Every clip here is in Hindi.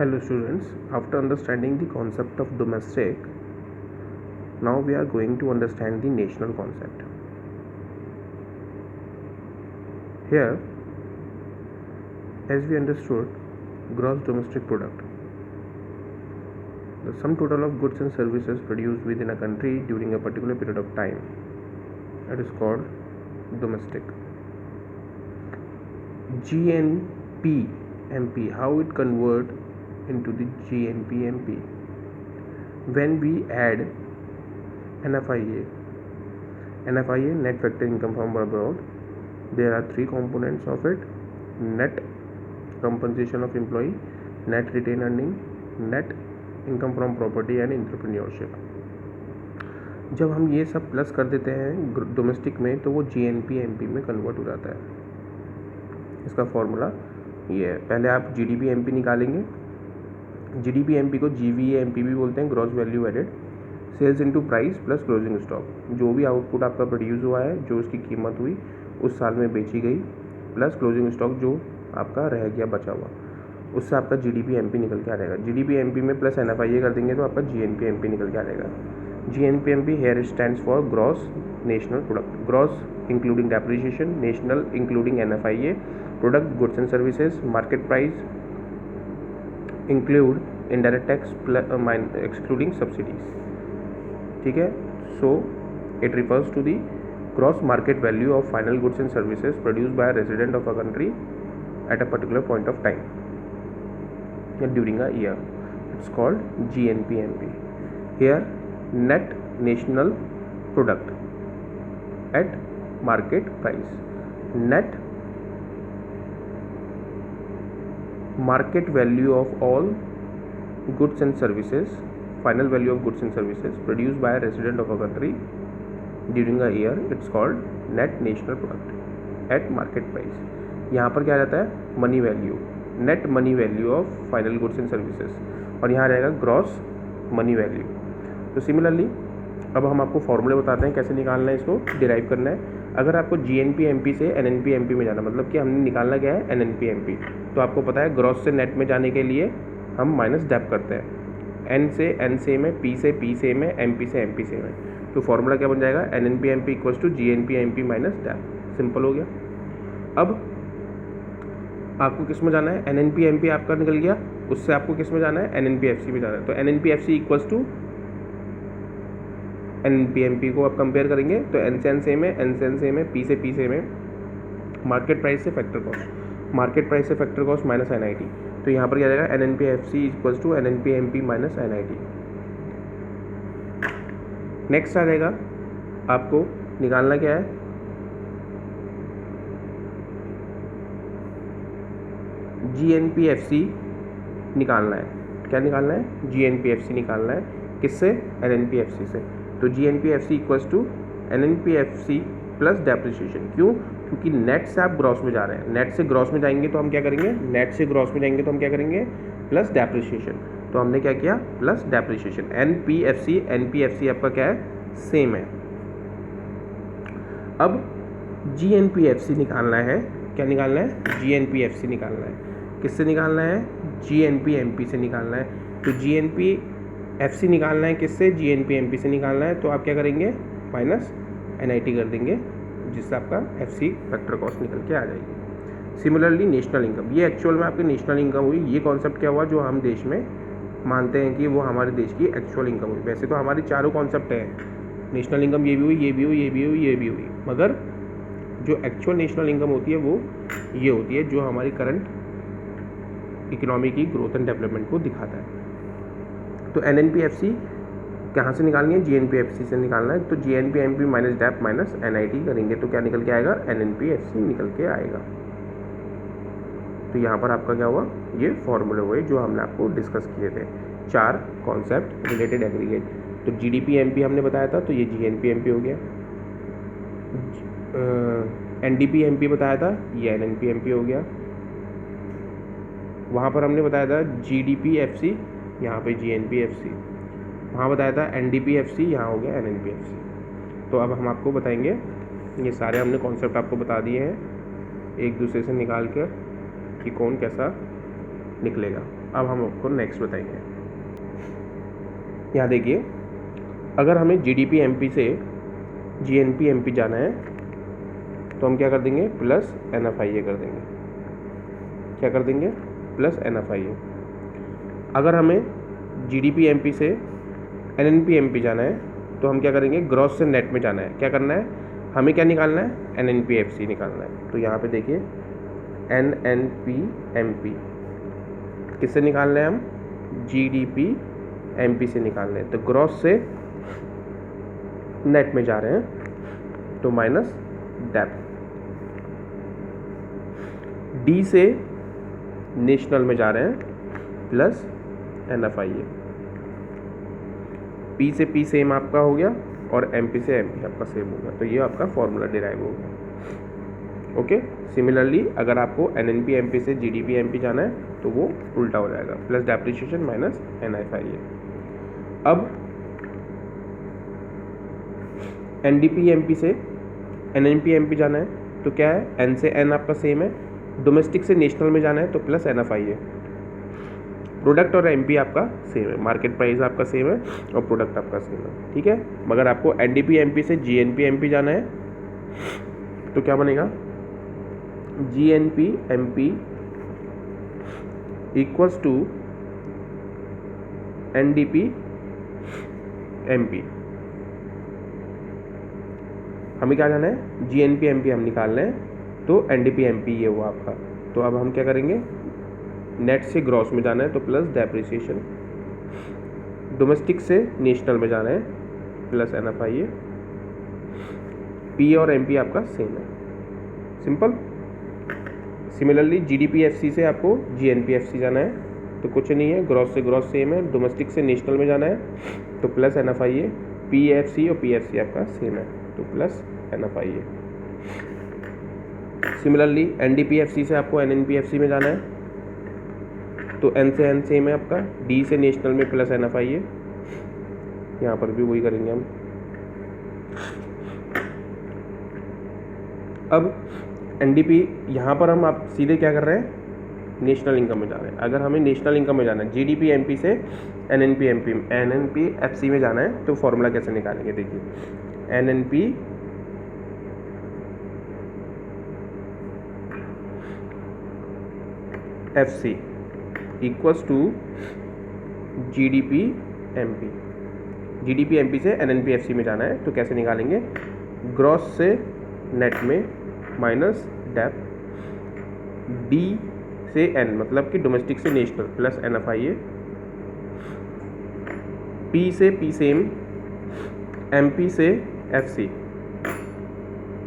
Hello students, after understanding the concept of domestic, now we are going to understand the national concept. Here, as we understood, gross domestic product, the sum total of goods and services produced within a country during a particular period of time, that is called domestic. GNP/MP, how it convert into the GNP/MP? When we add NFIA, net factor income from abroad, there are three components of it: net compensation of employee, net retained earning, net income from property and entrepreneurship. जब हम ये सब प्लस कर देते हैं डोमेस्टिक में तो वो GNP/MP में कन्वर्ट हो जाता है। इसका फॉर्मूला ये है, पहले आप GDP/MP निकालेंगे। GDP/MP को GVA/MP भी बोलते हैं, gross value added, sales into price plus closing stock, जो भी आउटपुट आपका प्रोड्यूस हुआ है, जो उसकी कीमत हुई उस साल में बेची गई, प्लस क्लोजिंग स्टॉक जो आपका रह गया बचा हुआ, उससे आपका GDP/MP निकल के आ जाएगा। GDP/MP में प्लस NFIA कर देंगे तो आपका GNP/MP निकल के आ जाएगा। GNP/MP here stands for gross national product, gross including depreciation, national including NFIA, product goods and services, market price include indirect tax excluding subsidies. ठीक है, so it refers to the gross market value of final goods and services produced by a resident of a country at a particular point of time during a year. It's called GNP/MP. Here net national product at market price, net market value of all goods and services, final value of goods and services produced by a resident of a country during a year, it's called net national product at market price. यहाँ पर क्या आ जाता है? Money value, net money value of final goods and services, और यहाँ रहेगा ग्रॉस मनी वैल्यू। तो सिमिलरली अब हम आपको फॉर्मूले बताते हैं कैसे निकालना है, इसको डिराइव करना है। अगर आपको GNP/MP से NNP/MP में जाना, मतलब कि हमने निकालना क्या है? NNP/MP। तो आपको पता है ग्रॉस से नेट में जाने के लिए हम माइनस डेप करते हैं, N से N से में, P से P से में, MP से MP से में। तो फॉर्मूला क्या बन जाएगा? NNP/MP equals to GNP/MP minus dep. Simple हो गया। अब आपको किस में जाना है? NNP/MP आपका निकल गया, उससे आपको किस में जाना है? NNP/FC में जाना है। तो NNP/FC इक्वल्स टू NNP/MP को आप कंपेयर करेंगे तो N से N से में, N से N से में, P से P से में, मार्केट प्राइस से फैक्टर कॉस्ट, मार्केट प्राइस से फैक्टर कॉस्ट माइनस NIT। तो यहाँ पर क्या जाएगा? NNP/FC equals to NNP/MP minus NIT। Next आ जाएगा, आपको निकालना क्या है? GNP/FC निकालना है। क्या निकालना है? GNP/FC निकालना है। किससे? NNP/FC से। तो GNP/FC equals to NNP/FC plus depreciation. क्यों? क्योंकि नेट से आप ग्रॉस में जा रहे हैं, नेट से ग्रॉस में जाएंगे तो हम क्या करेंगे? नेट से ग्रॉस में जाएंगे तो हम क्या करेंगे? Plus depreciation. तो हमने क्या किया? Plus depreciation. NNP/FC आपका क्या है? सेम है। अब GNP/FC निकालना है। क्या निकालना है? GNP/FC निकालना है। किससे निकालना है? GNP/MP से निकालना है। तो GNP/FC निकालना है किससे? GNP/MP से निकालना है। तो आप क्या करेंगे? माइनस NIT कर देंगे, जिससे आपका FC फैक्टर कॉस्ट निकल के आ जाएगी। सिमिलरली नेशनल इनकम, ये एक्चुअल में आपकी नेशनल इनकम हुई। ये कॉन्सेप्ट क्या हुआ? जो हम देश में मानते हैं कि वो हमारे देश की एक्चुअल इनकम हुई। वैसे तो हमारी चारों कॉन्सेप्ट हैं, नेशनल इनकम ये भी हुई, ये भी हुई, ये भी हुई, ये भी हुई, मगर जो एक्चुअल नेशनल इनकम होती है वो ये होती है, जो हमारी करंट इकोनॉमी की ग्रोथ एंड डेवलपमेंट को दिखाता है। तो NNP/FC कहाँ से निकालनी है? GNP/FC से निकालना है। तो GNP/MP minus Depp minus NIT करेंगे तो क्या निकल के आएगा? NNP/FC निकल के आएगा। तो यहाँ पर आपका क्या हुआ? ये फॉर्मूले हुए जो हमने आपको डिस्कस किए थे, चार कॉन्सेप्ट रिलेटेड एग्रीगेट। तो GDP/MP हमने बताया था, तो ये GNP/MP हो गया। NDP/MP बताया था, ये NNP/MP हो गया। वहाँ पर हमने बताया था GDP/FC, यहाँ पे GNP/FC। वहाँ बताया था NDP/FC, यहाँ हो गया NNP/FC। तो अब हम आपको बताएंगे, ये सारे हमने कॉन्सेप्ट आपको बता दिए हैं एक दूसरे से निकाल कर कि कौन कैसा निकलेगा। अब हम आपको नेक्स्ट बताएंगे। यहाँ देखिए, अगर हमें GDP MP से GNP MP जाना है तो हम क्या कर देंगे, प्लस NFIA कर देंगे। क्या कर देंगे, प्लस NFIA। अगर हमें GDP MP से NNP MP जाना है तो हम क्या करेंगे, ग्रॉस से नेट में जाना है। क्या करना है, हमें क्या निकालना है, NNP FC निकालना है। तो यहाँ पे देखिए NNP MP किससे निकालना है, हम GDP MP से निकालना है। तो ग्रॉस से नेट में जा रहे हैं तो माइनस डेप, डी से नेशनल में जा रहे हैं प्लस NFIA, P से P सेम आपका हो गया और MP से MP आपका सेम हो गया। तो ये आपका फॉर्मूला डिराइव हो गया। ओके, सिमिलरली अगर आपको NNP MP से GDP MP जाना है तो वो उल्टा हो जाएगा, प्लस डेप्रिसिएशन माइनस NFIA। अब NDP MP से NNP MP जाना है तो क्या है, N से N आपका सेम है, डोमेस्टिक से नेशनल में जाना है तो प्लस NFIA। प्रोडक्ट और MP आपका सेम है, मार्केट प्राइस आपका सेम है और प्रोडक्ट आपका सेम है, ठीक है। मगर आपको NDP MP से GNP MP जाना है तो क्या बनेगा, GNP MP equals to NDP MP। हमें क्या जाना है, GNP MP हम निकाल रहे हैं तो NDP MP ये हुआ आपका। तो अब हम क्या करेंगे, नेट से ग्रॉस में जाना है तो प्लस डेप्रिसिएशन, डोमेस्टिक से नेशनल में जाना है प्लस NFIA, P और MP आपका सेम है, सिंपल। सिमिलरली GDP FC से आपको GNP FC जाना है तो कुछ नहीं है, ग्रॉस से ग्रॉस सेम है, डोमेस्टिक से नेशनल में जाना है तो प्लस NFIA, PFC और PFC आपका सेम है तो plus NFIA। Similarly NDP FC से आपको NNP FC में जाना है तो N से N सेम है आपका, D से नेशनल में प्लस NFIA। यहाँ पर भी वही करेंगे हम। अब NDP यहाँ पर हम आप सीधे क्या कर रहे हैं, नेशनल इनकम में जा रहे हैं। अगर हमें नेशनल इनकम में जाना है, GDP MP से NNP FC में जाना है तो फॉर्मूला कैसे निकालेंगे, देखिए NNP FC equals to GDP MP से NNP FC में जाना है तो कैसे निकालेंगे, ग्रॉस से नेट में माइनस डेप, D से N मतलब कि डोमेस्टिक से नेशनल प्लस NFIA, P से P सेम, MP से FC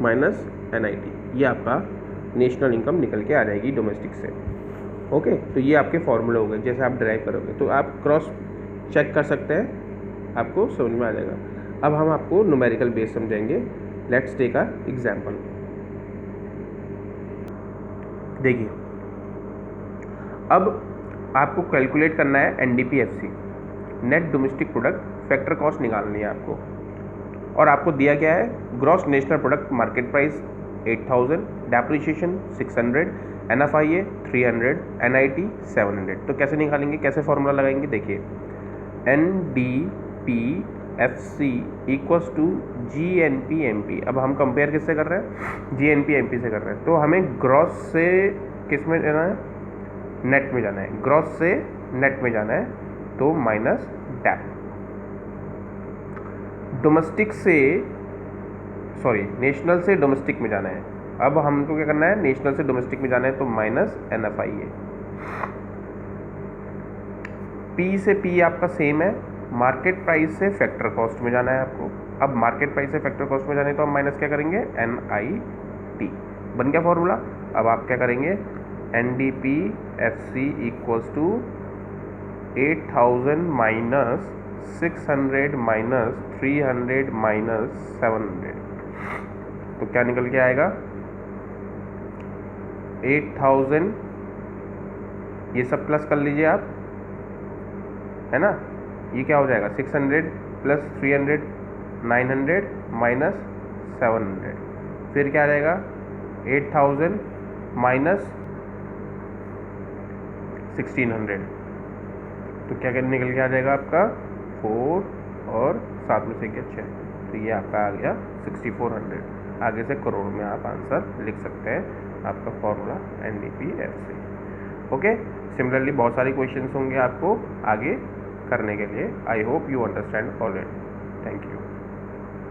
माइनस NIT। ये आपका नेशनल इनकम निकल के आ जाएगी डोमेस्टिक से। ओके, तो ये आपके फॉर्मूले हो गए, जैसे आप ड्राइव करोगे तो आप क्रॉस चेक कर सकते हैं, आपको समझ में आ जाएगा। अब हम आपको न्यूमेरिकल बेस समझाएंगे। Let's take a example. देखिए, अब आपको कैलकुलेट करना है NDP FC, net domestic product factor cost निकालनी है आपको, और आपको दिया गया है gross national product market price 8000, depreciation 600, NFIA 300, NIT 700। तो कैसे निकालेंगे, कैसे फॉर्मूला लगाएंगे, देखिए NDP FC equals to GNP MP। अब हम कंपेयर किससे कर रहे हैं, GNP MP से कर रहे हैं। तो हमें ग्रॉस से किस में जाना है, नेट में जाना है, ग्रॉस से नेट में जाना है तो माइनस डेप, डोमेस्टिक से नेशनल से डोमेस्टिक में जाना है। अब हमको क्या करना है, नेशनल से डोमेस्टिक में जाना है तो माइनस NFIA, P से P आपका सेम है, मार्केट प्राइस से फैक्टर कॉस्ट में जाना है आपको। अब मार्केट प्राइस से फैक्टर कॉस्ट में जाना है तो हम माइनस क्या करेंगे, NIT। बन गया फॉर्मूला। अब आप क्या करेंगे, NDP FC equals to 8000 minus 600 minus 300 minus 700। तो क्या निकल के आएगा, 8000, ये सब प्लस कर लीजिए आप, है ना। ये क्या हो जाएगा, 600 प्लस 300 900 माइनस 700, फिर क्या आ जाएगा 8000 माइनस 1600, तो क्या क्या निकल के आ जाएगा आपका 4 और 7 में से क्या 6, तो ये आपका आ गया 6400। आगे से करोड़ में आप आंसर लिख सकते हैं आपका फॉर्मूला NDPF से। ओके, सिमिलरली बहुत सारे क्वेश्चंस होंगे आपको आगे करने के लिए। I hope you understand already. Thank you.